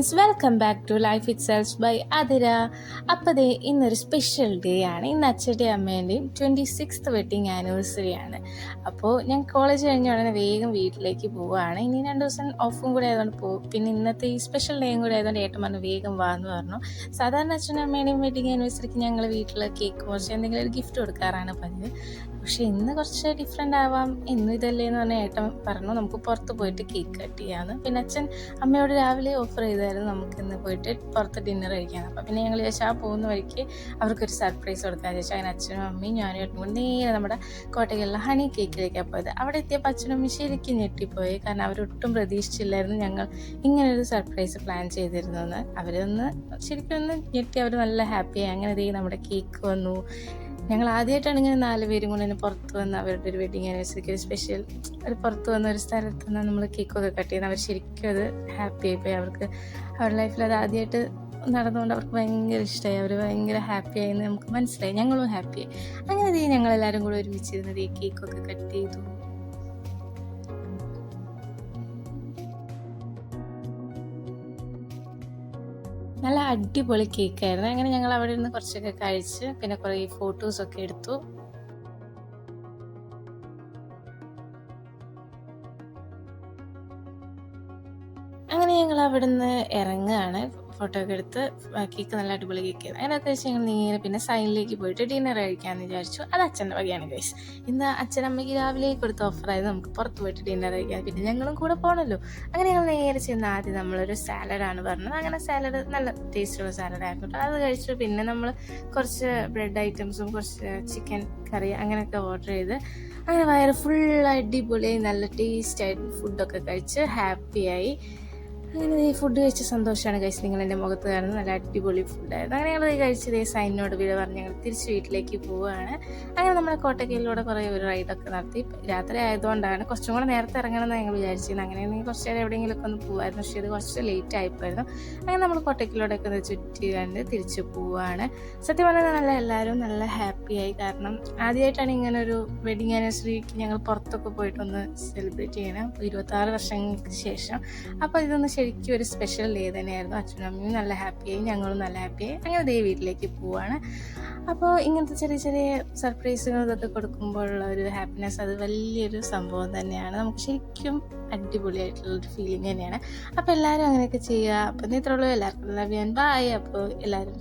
Friends, welcome back to life it self by Athira. അപ്പോൾ ദേ ഇന്നൊരു special day ആണ്. ഇന്ന് അച്ഛൻ്റെയും അമ്മേൻ്റെയും 26th വെഡ്ഡിങ് ആനിവേഴ്സറി ആണ്. അപ്പോൾ ഞാൻ കോളേജ് കഴിഞ്ഞ ഉടനെ വേഗം വീട്ടിലേക്ക് പോവുകയാണ്. ഇനി 2 ദിവസം ഓഫും കൂടെ ആയതുകൊണ്ട് പോകും. പിന്നെ ഇന്നത്തെ ഈ സ്പെഷ്യൽ ഡേയും കൂടെ ആയതുകൊണ്ട് ഏട്ടൻ പറഞ്ഞു വേഗം വാന്ന് പറഞ്ഞു. സാധാരണ അച്ഛനും അമ്മേൻ്റെയും വെഡ്ഡിങ് ആനിവേഴ്സറിക്ക് ഞങ്ങൾ വീട്ടിൽ കേക്ക് കുറച്ച് എന്തെങ്കിലും ഒരു ഗിഫ്റ്റ് കൊടുക്കാറാണ് പതിവ്. പക്ഷേ ഇന്ന് കുറച്ച് ഡിഫറെൻ്റ് ആവാം, ഇന്നും ഇതല്ലേ എന്ന് പറഞ്ഞാൽ ഏട്ടൻ പറഞ്ഞു നമുക്ക് പുറത്ത് പോയിട്ട് കേക്ക് കട്ട് ചെയ്യാമെന്ന്. പിന്നെ അച്ഛൻ അമ്മയോട് രാവിലെ ഓഫർ ചെയ്തായിരുന്നു നമുക്കിന്ന് പോയിട്ട് പുറത്ത് ഡിന്നർ കഴിക്കാൻ. അപ്പോൾ പിന്നെ ഞങ്ങൾ ചോദിച്ചാൽ ആ പോകുന്ന വഴിക്ക് അവർക്കൊരു സർപ്രൈസ് കൊടുക്കാൻ ചോദിച്ചാൽ അങ്ങനെ അച്ഛനും അമ്മയും ഞാനും ഏട്ടനും കൊണ്ട് നേരെ നമ്മുടെ കോട്ടയ്ക്കുള്ള ഹണി കേക്കിലേക്കാണ് പോയത്. അവിടെ എത്തിയപ്പോൾ അച്ഛനും അമ്മയും ശരിക്കും ഞെട്ടിപ്പോയി. കാരണം അവരൊട്ടും പ്രതീക്ഷിച്ചില്ലായിരുന്നു ഞങ്ങൾ ഇങ്ങനൊരു സർപ്രൈസ് പ്ലാൻ ചെയ്തിരുന്നെന്ന്. അവരൊന്ന് ശരിക്കും ഒന്ന് ഞെട്ടി, അവർ നല്ല ഹാപ്പിയായി. അങ്ങനെ ദേ നമ്മുടെ കേക്ക് വന്നു. ഞങ്ങൾ ആദ്യമായിട്ടാണ് ഇങ്ങനെ 4 പേരും കൊണ്ട് തന്നെ പുറത്ത് വന്ന് അവരുടെ ഒരു വെഡിങ് ആനിവേഴ്സറിക്ക് ഒരു സ്പെഷ്യൽ ഒരു പുറത്ത് വന്ന ഒരു സ്ഥലത്ത് നിന്ന് നമ്മൾ കേക്കൊക്കെ കട്ട് ചെയ്യുന്നത്. അവർ ശരിക്കും അത് ഹാപ്പി ആയിപ്പോയി. അവർക്ക് അവരുടെ ലൈഫിൽ അത് ആദ്യമായിട്ട് നടന്നുകൊണ്ട് അവർക്ക് ഭയങ്കര ഇഷ്ടമായി. അവർ ഭയങ്കര ഹാപ്പിയായി എന്ന് നമുക്ക് മനസ്സിലായി. ഞങ്ങളും ഹാപ്പിയായി. അങ്ങനെ ഞങ്ങളെല്ലാവരും കൂടെ ഒരുമിച്ചിരുന്നത് ഈ കേക്കൊക്കെ കട്ട് ചെയ്തു. നല്ല അടിപൊളി കേക്കായിരുന്നു. അങ്ങനെ ഞങ്ങൾ അവിടെ നിന്ന് കുറച്ചൊക്കെ കഴിച്ച് പിന്നെ കുറേ ഫോട്ടോസൊക്കെ എടുത്തു. അങ്ങനെ ഞങ്ങൾ അവിടെ നിന്ന് ഇറങ്ങുകയാണ്. ഫോട്ടോ ഒക്കെ എടുത്ത് കേക്ക് നല്ല അടിപൊളി കേക്ക്. അതിനകത്ത് വെച്ച് ഞങ്ങൾ നേരെ പിന്നെ സൈനിലേക്ക് പോയിട്ട് ഡിന്നർ കഴിക്കാമെന്ന് വിചാരിച്ചു. അത് അച്ഛൻ്റെ വകയാണ് ഗൈസ്. ഇന്ന് അച്ഛനമ്മയ്ക്ക് രാവിലെ കൊടുത്ത ഓഫറായത് നമുക്ക് പുറത്ത് പോയിട്ട് ഡിന്നർ കഴിക്കാം. പിന്നെ ഞങ്ങളും കൂടെ പോകണമല്ലോ. അങ്ങനെ ഞങ്ങൾ നേരെ ചെന്ന് ആദ്യം നമ്മളൊരു സാലഡാണ് പറഞ്ഞത്. അങ്ങനെ സാലഡ് നല്ല ടേസ്റ്റുള്ള സാലഡായിരുന്നു. അത് കഴിച്ചു. പിന്നെ നമ്മൾ കുറച്ച് ബ്രെഡ് ഐറ്റംസും കുറച്ച് ചിക്കൻ കറി അങ്ങനെയൊക്കെ ഓർഡർ ചെയ്ത് അങ്ങനെ വയറ് ഫുൾ അടിപൊളിയായി നല്ല ടേസ്റ്റായിട്ട് ഫുഡൊക്കെ കഴിച്ച് ഹാപ്പിയായി. അങ്ങനെ ഈ ഫുഡ് കഴിച്ച സന്തോഷമാണ് കഴിച്ച് നിങ്ങൾ എൻ്റെ മുഖത്ത് കാണുന്നത്. നല്ല അടിപൊളി ഫുഡായിരുന്നു. അങ്ങനെ ഞങ്ങൾ കഴിച്ചത് സൈനിനോട് വിട പറഞ്ഞ് ഞങ്ങൾ തിരിച്ച് വീട്ടിലേക്ക് പോവുകയാണ്. അങ്ങനെ നമ്മുടെ കോട്ടക്കലിലൂടെ കുറേ ഒരു റൈഡൊക്കെ നടത്തി. രാത്രി ആയതുകൊണ്ടാണ് കുറച്ചും കൂടെ നേരത്തെ ഇറങ്ങണമെന്ന് ഞങ്ങൾ വിചാരിച്ചിരുന്നു. അങ്ങനെയാണെങ്കിൽ കുറച്ച് നേരം എവിടെയെങ്കിലുമൊക്കെ ഒന്ന് പോകുമായിരുന്നു. പക്ഷേ ഇത് കുറച്ച് ലേറ്റ് ആയിപ്പോയിരുന്നു. അങ്ങനെ നമ്മൾ കോട്ടക്കലിലൂടെയൊക്കെ ഒന്ന് ചുറ്റി കണ്ട് തിരിച്ച് പോവുകയാണ്. സത്യം പറഞ്ഞാൽ എല്ലാവരും നല്ല ഹാപ്പിയായി. കാരണം ആദ്യമായിട്ടാണ് ഇങ്ങനൊരു വെഡിങ് ആനിവേഴ്സറിക്ക് ഞങ്ങൾ പുറത്തൊക്കെ പോയിട്ടൊന്ന് സെലിബ്രേറ്റ് ചെയ്യണം 26 വർഷങ്ങൾക്ക് ശേഷം. അപ്പോൾ ഇതൊന്ന് ശരിക്കും ഒരു സ്പെഷ്യൽ ഡേ തന്നെയായിരുന്നു. അച്ഛനും അമ്മയും നല്ല ഹാപ്പിയായി, ഞങ്ങളും നല്ല ഹാപ്പിയായി. അങ്ങനെ ദേ വീട്ടിലേക്ക് പോവാണ്. അപ്പോൾ ഇങ്ങനത്തെ ചെറിയ ചെറിയ സർപ്രൈസുകൾ ഇതൊക്കെ കൊടുക്കുമ്പോഴുള്ള ഒരു ഹാപ്പിനെസ് അത് വലിയൊരു സംഭവം തന്നെയാണ്. നമുക്ക് ശരിക്കും അടിപൊളിയായിട്ടുള്ളൊരു ഫീലിംഗ് തന്നെയാണ്. അപ്പോൾ എല്ലാവരും അങ്ങനെയൊക്കെ ചെയ്യുക. അപ്പോൾ ഇത്രയുള്ളൂ. എല്ലാവർക്കും ലവ് യു ആൻഡ് ബൈ. അപ്പോൾ എല്ലാവരും